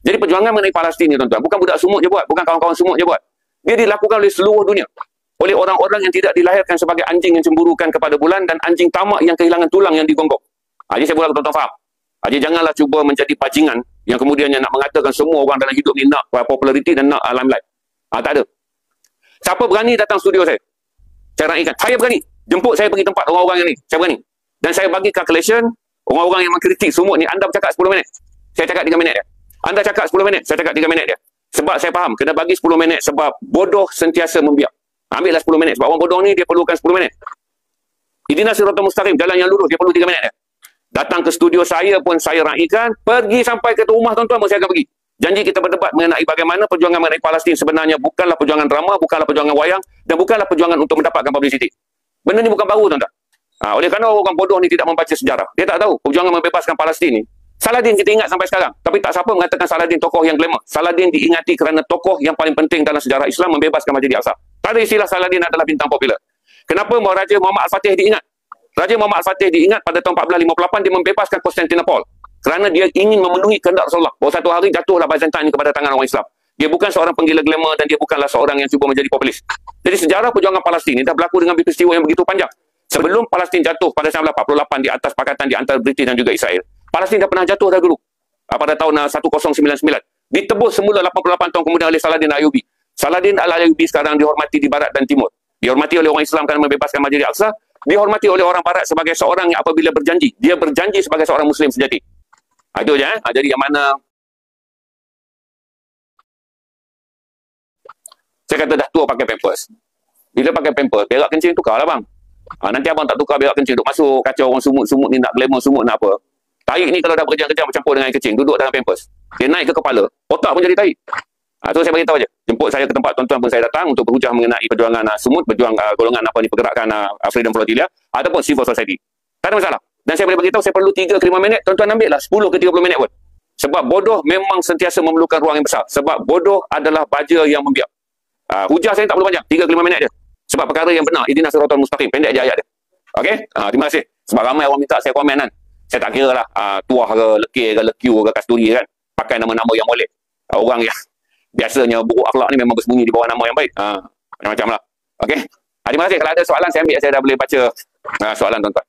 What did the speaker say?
Jadi perjuangan mengenai Palestin ni tuan-tuan, bukan budak sumut je buat, bukan kawan-kawan sumut je buat. Dia dilakukan oleh seluruh dunia. Oleh orang-orang yang tidak dilahirkan sebagai anjing yang cemburukan kepada bulan dan anjing tamak yang kehilangan tulang yang digonggong. Jadi saya boleh tuan-tuan faham. Jadi janganlah cuba menjadi bajingan yang kemudiannya nak mengatakan semua orang dalam hidup ni nak populariti dan nak limelight. Tak ada. Siapa berani datang studio saya? Saya raikan. Saya berani. Jemput saya pergi tempat orang-orang yang ni. Saya berani. Dan saya bagi calculation, orang-orang yang mengkritik sumut ni, anda bercakap 10 minit. Saya cakap 3 minit dia. Anda cakap 10 minit. Saya cakap 3 minit dia. Sebab saya faham, kena bagi 10 minit sebab bodoh sentiasa membiak. Ambillah 10 minit. Sebab orang bodoh ni, dia perlukan 10 minit. Idina Siratal Mustaqim, jalan yang lurus, dia perlu 3 minit dia. Datang ke studio saya pun saya raikan. Pergi sampai ke rumah tuan-tuan pun saya akan pergi. Janji kita berdebat mengenai bagaimana perjuangan mengenai Palestin sebenarnya bukanlah perjuangan drama, bukanlah perjuangan wayang, dan bukanlah perjuangan untuk mendapatkan publicity. Benda ni bukan baru tuan-tuan. Oleh kerana orang bodoh ni tidak membaca sejarah. Dia tak tahu perjuangan membebaskan Palestin ni. Saladin kita ingat sampai sekarang. Tapi tak siapa mengatakan Saladin tokoh yang glamour. Saladin diingati kerana tokoh yang paling penting dalam sejarah Islam membebaskan Masjid Al-Aqsa. Tak ada istilah Saladin adalah bintang popular. Kenapa Raja Muhammad Al-Fatih diingat? Raja Muhammad Al-Fatih diingat pada tahun 1458 dia membebaskan Konstantinopel. Kerana dia ingin memenuhi kehendak Rasulullah. Bahawa satu hari jatuhlah Byzantine kepada tangan orang Islam. Dia bukan seorang penggila glamour dan dia bukanlah seorang yang cuba menjadi populis. Jadi sejarah perjuangan Palestin ini dah berlaku dengan peristiwa yang begitu panjang. Sebelum Palestin jatuh pada 1948 di atas pakatan di antara British dan juga Israel, Palestin dah pernah jatuh dah dulu. Pada tahun 1099. Ditebus semula 88 tahun kemudian oleh Saladin Al-Ayyubi. Saladin Al-Ayyubi sekarang dihormati di barat dan timur. Dihormati oleh orang Islam kerana membebaskan Masjid Al-Aqsa. Dihormati oleh orang barat sebagai seorang yang apabila berjanji, dia berjanji sebagai seorang Muslim sejati. Itu je. Jadi yang mana saya kata dah tua pakai pampers. Bila pakai pampers, berak kencing tukarlah bang. Nanti abang tak tukar berak kencing, duk masuk kacau orang sumut-sumut ni nak glamour sumut nak apa. Tarik ni kalau dah berkejam-kejam bercampur dengan air kecing, duduk dalam pampers. Dia naik ke kepala, otak pun jadi tarik. So saya beritahu je. Jemput saya ke tempat tuan-tuan pun saya datang untuk berhujah mengenai perjuangan sumut, berjuang golongan apa ni pergerakan Freedom Flotilla ataupun civil society. Tak ada masalah. Dan saya boleh beritahu saya perlu 3 ke 5 minit, tuan-tuan ambil lah 10 ke 30 minit pun. Sebab bodoh memang sentiasa memerlukan ruang yang besar. Sebab bodoh adalah baja yang membiak. Hujah saya tak perlu panjang, 3 ke 5 minit je. Sebab perkara yang benar, Ihdinas Siratal Mustaqim, pendek je ayat dia. Okey? Terima kasih. Sebab ramai orang minta saya komen kan. Saya tak kira lah tuah ke, lekir ke, lekiu ke, kasturi kan. Pakai nama-nama yang molek. Orang yang biasanya buruk akhlak ni memang bersembunyi di bawah nama yang baik. Macam-macam lah. Okey? Terima kasih. Kalau ada soalan, saya ambil. Saya dah boleh baca soalan tuan-tuan.